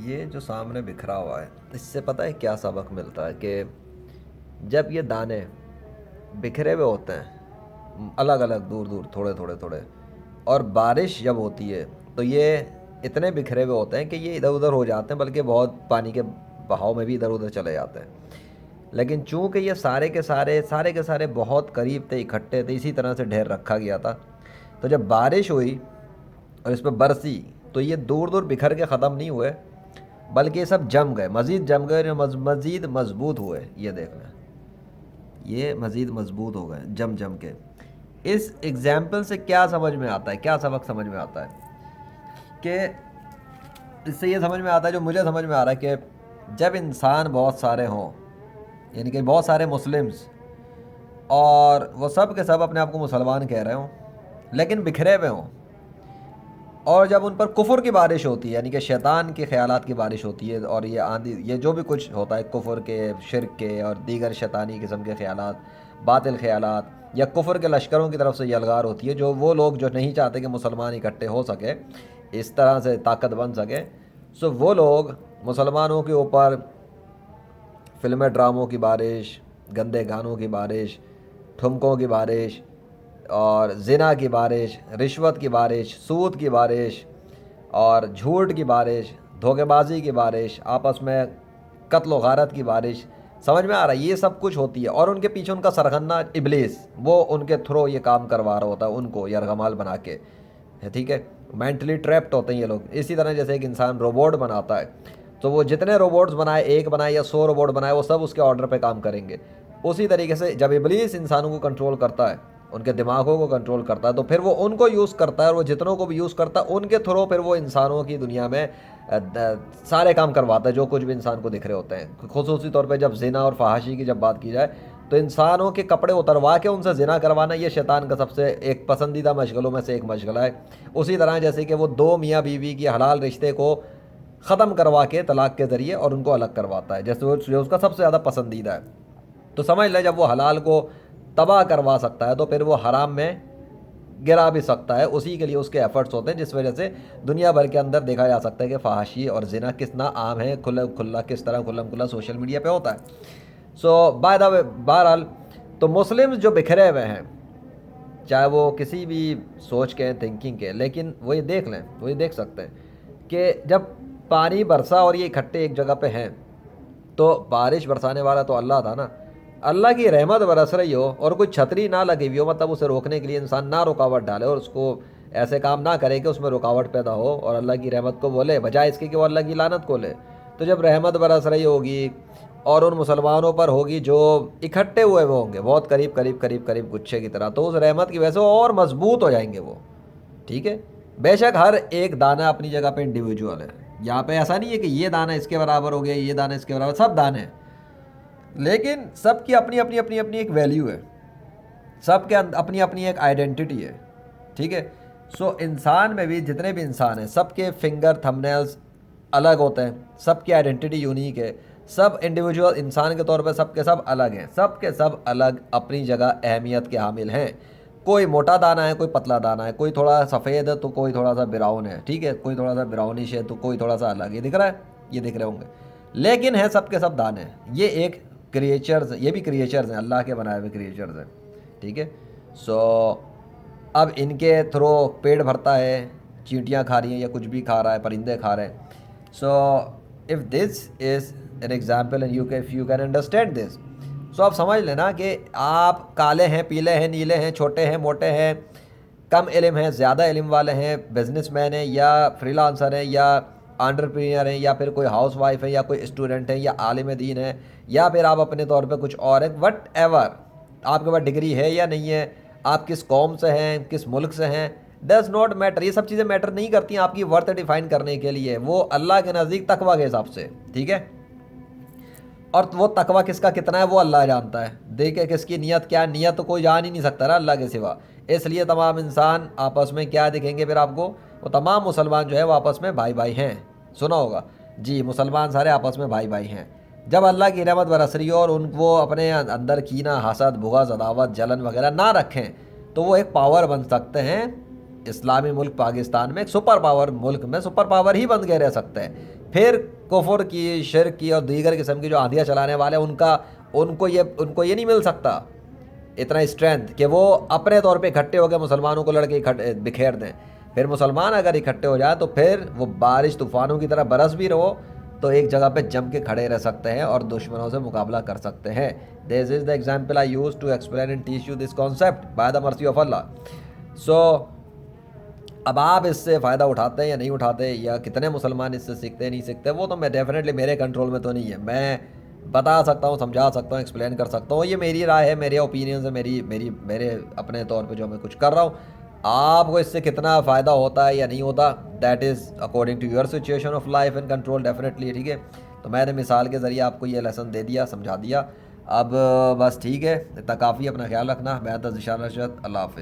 یہ جو سامنے بکھرا ہوا ہے، اس سے پتہ ہے کیا سبق ملتا ہے کہ جب یہ دانے بکھرے ہوئے ہوتے ہیں الگ الگ دور دور تھوڑے تھوڑے تھوڑے، اور بارش جب ہوتی ہے تو یہ اتنے بکھرے ہوئے ہوتے ہیں کہ یہ ادھر ادھر ہو جاتے ہیں، بلکہ بہت پانی کے بہاؤ میں بھی ادھر ادھر چلے جاتے ہیں۔ لیکن چونکہ یہ سارے کے سارے بہت قریب تھے، اکٹھے تھے، اسی طرح سے ڈھیر رکھا گیا تھا، تو جب بارش ہوئی اور اس پہ برسی تو یہ دور دور بکھر کے ختم نہیں ہوئے، بلکہ یہ سب جم گئے، مزید جم گئے اور مزید مضبوط ہوئے۔ یہ دیکھنا، یہ مزید مضبوط ہو گئے جم جم کے۔ اس ایگزامپل سے کیا سمجھ میں آتا ہے، کیا سبق سمجھ میں آتا ہے کہ اس سے یہ سمجھ میں آتا ہے، جو مجھے سمجھ میں آ رہا ہے، کہ جب انسان بہت سارے ہوں، یعنی کہ بہت سارے مسلمز، اور وہ سب کے سب اپنے آپ کو مسلمان کہہ رہے ہوں لیکن بکھرے ہوئے ہوں، اور جب ان پر کفر کی بارش ہوتی ہے، یعنی کہ شیطان کے خیالات کی بارش ہوتی ہے، اور یہ آندھی، یہ جو بھی کچھ ہوتا ہے کفر کے، شرک کے اور دیگر شیطانی قسم کے خیالات، باطل خیالات، یا کفر کے لشکروں کی طرف سے یہ الغار ہوتی ہے، جو وہ لوگ جو نہیں چاہتے کہ مسلمان اکٹھے ہو سکے، اس طرح سے طاقت بن سکے، سو وہ لوگ مسلمانوں کے اوپر فلمیں ڈراموں کی بارش، گندے گانوں کی بارش، ٹھمکوں کی بارش، اور زنا کی بارش، رشوت کی بارش، سود کی بارش، اور جھوٹ کی بارش، دھوکے بازی کی بارش، آپس میں قتل و غارت کی بارش، سمجھ میں آ رہا ہے؟ یہ سب کچھ ہوتی ہے، اور ان کے پیچھے ان کا سرغنہ ابلیس، وہ ان کے تھرو یہ کام کروا رہا ہوتا ہے ان کو یرغمال بنا کے، ٹھیک ہے؟ مینٹلی ٹریپڈ ہوتے ہیں یہ لوگ۔ اسی طرح جیسے ایک انسان روبوٹ بناتا ہے، تو وہ جتنے روبوٹس بنائے، ایک بنائے یا 100 روبوٹ بنائے، وہ سب اس کے آرڈر پہ کام کریں گے۔ اسی طریقے سے جب ابلیس انسانوں کو کنٹرول کرتا ہے، ان کے دماغوں کو کنٹرول کرتا ہے، تو پھر وہ ان کو یوز کرتا ہے، اور وہ جتنوں کو بھی یوز کرتا ہے ان کے تھرو پھر وہ انسانوں کی دنیا میں سارے کام کرواتا ہے جو کچھ بھی انسان کو دکھ رہے ہوتے ہیں۔ خصوصی طور پہ جب زنا اور فحاشی کی جب بات کی جائے، تو انسانوں کے کپڑے اتروا کے ان سے زنا کروانا یہ شیطان کا سب سے ایک پسندیدہ مشغلوں میں سے ایک مشغلہ ہے۔ اسی طرح جیسے کہ وہ دو میاں بیوی کی حلال رشتے کو ختم کروا کے طلاق کے ذریعے اور ان کو الگ کرواتا ہے، جیسے وہ اس کا سب سے زیادہ پسندیدہ ہے۔ تو سمجھ لے، جب وہ حلال کو تباہ کروا سکتا ہے تو پھر وہ حرام میں گرا بھی سکتا ہے۔ اسی کے لیے اس کے ایفرٹس ہوتے ہیں، جس وجہ سے دنیا بھر کے اندر دیکھا جا سکتا ہے کہ فحاشی اور زنا کتنا عام ہے، کھلا کس طرح کھلم کھلا سوشل میڈیا پہ ہوتا ہے۔ سو بائی دا وے، بہرحال تو مسلم جو بکھرے ہوئے ہیں، چاہے وہ کسی بھی سوچ کے تھنکنگ کے، لیکن وہ یہ دیکھ لیں، وہ یہ دیکھ سکتے ہیں کہ جب پانی برسا اور یہ اکٹھے ایک جگہ پہ ہیں، تو بارش برسانے والا تو اللہ تھا نا۔ اللہ کی رحمت برس رہی ہو اور کوئی چھتری نہ لگی ہوئی ہو، مطلب اسے روکنے کے لیے انسان نہ رکاوٹ ڈالے اور اس کو ایسے کام نہ کرے کہ اس میں رکاوٹ پیدا ہو، اور اللہ کی رحمت کو بولے بجائے اس کے کہ وہ اللہ کی لعنت کو لے۔ تو جب رحمت برس رہی ہوگی اور ان مسلمانوں پر ہوگی جو اکٹھے ہوئے ہوں گے بہت قریب قریب قریب قریب گچھے کی طرح، تو اس رحمت کی وجہ سے وہ اور مضبوط ہو جائیں گے وہ، ٹھیک ہے؟ بے شک ہر ایک دانہ اپنی جگہ پہ انڈیویجول ہے، یہاں پہ ایسا نہیں ہے کہ یہ دانہ اس کے برابر ہو گیا، یہ دانہ اس کے برابر، سب دانے ہیں، لیکن سب کی اپنی اپنی اپنی اپنی ایک ویلیو ہے، سب کے اپنی اپنی ایک آئیڈینٹی ہے، ٹھیک ہے؟ سو انسان میں بھی جتنے بھی انسان ہیں، سب کے فنگر تھم نیلز الگ ہوتے ہیں، سب کی آئیڈینٹی یونیک ہے، سب انڈیویجول انسان کے طور پہ سب کے سب الگ ہیں، سب کے سب الگ اپنی جگہ اہمیت کے حامل ہیں۔ کوئی موٹا دانہ ہے، کوئی پتلا دانہ ہے، کوئی تھوڑا سفید ہے تو کوئی تھوڑا سا براؤن ہے، ٹھیک ہے؟ کوئی تھوڑا سا براؤنش ہے تو کوئی تھوڑا سا الگ، یہ دکھ رہا ہے، یہ دکھ رہے ہوں گے، لیکن ہے سب کے سب دانے ہیں۔ یہ ایک کریچرز، یہ بھی کریچرز ہیں، اللہ کے بنائے ہوئے کریچرز ہیں، ٹھیک ہے؟ سو اب ان کے تھرو پیٹ بھرتا ہے، چینٹیاں کھا رہی ہیں یا کچھ بھی کھا رہا ہے، پرندے کھا رہے ہیں۔ So if this is an example and if you can understand this, so آپ سمجھ لینا کہ آپ کالے ہیں، پیلے ہیں، نیلے ہیں، چھوٹے ہیں، موٹے ہیں، کم علم ہیں، زیادہ علم والے ہیں، بزنس مین ہیں یا فری لانسر ہیں یا انٹرپرینر ہیں، یا پھر کوئی ہاؤس وائف ہے یا کوئی اسٹوڈنٹ ہے یا عالم دین ہے، یا پھر آپ اپنے طور پہ کچھ اور ہیں، وٹ ایور آپ کے پاس ڈگری ہے یا نہیں ہے، آپ کس قوم سے ہیں، کس ملک سے ہیں، ڈز ناٹ میٹر، یہ سب چیزیں میٹر نہیں کرتی ہیں آپ کی ورتھ ڈیفائن کرنے کے لیے، وہ اللہ کے نزدیک تقویٰ کے حساب سے، ٹھیک ہے؟ اور وہ تقویٰ کس کا کتنا ہے وہ اللہ جانتا ہے، دیکھے کس کی نیت کیا ہے، نیت تو کوئی جان ہی نہیں سکتا نا اللہ کے سوا۔ اس لیے تمام انسان آپس میں کیا دکھیں گے پھر آپ کو؟ وہ تمام مسلمان جو ہے وہ آپس میں بھائی بھائی ہیں، سنا ہوگا جی، مسلمان سارے آپس میں بھائی بھائی ہیں۔ جب اللہ کی رحمت برس رہی ہو اور وہ اپنے اندر کینہ، حسد، بغض، عداوت، جلن وغیرہ نہ رکھیں، تو وہ ایک پاور بن سکتے ہیں۔ اسلامی ملک پاکستان میں ایک سپر پاور، ملک میں سپر پاور ہی بن کے رہ سکتے ہیں، پھر کفر کی، شرک کی اور دیگر قسم کی جو آندیاں چلانے والے ہیں ان کو یہ نہیں مل سکتا اتنا اسٹرینتھ کہ وہ اپنے طور پہ اکٹھے ہو کے مسلمانوں کو لڑکے بکھیر دیں. پھر مسلمان اگر اکٹھے ہو جائیں تو پھر وہ بارش طوفانوں کی طرح برس بھی رہو تو ایک جگہ پہ جم کے کھڑے رہ سکتے ہیں اور دشمنوں سے مقابلہ کر سکتے ہیں. This is the example I use to explain and teach you this concept by the mercy of Allah. So اب آپ اس سے فائدہ اٹھاتے ہیں یا نہیں اٹھاتے، یا کتنے مسلمان اس سے سیکھتے نہیں سیکھتے، وہ تو میں ڈیفینیٹلی میرے کنٹرول میں تو نہیں ہے. میں بتا سکتا ہوں، سمجھا سکتا ہوں، ایکسپلین کر سکتا ہوں، یہ میری رائے ہے، میرے اوپینینز ہے، میرے اپنے طور پہ جو میں کچھ کر رہا ہوں. آپ کو اس سے کتنا فائدہ ہوتا ہے یا نہیں ہوتا، that is according to your situation of life and control definitely. ٹھیک ہے، تو میں نے مثال کے ذریعے آپ کو یہ لیسن دے دیا، سمجھا دیا. اب بس ٹھیک ہے، اتنا کافی. اپنا خیال رکھنا. میں ذیشان ارشد. اللہ حافظ.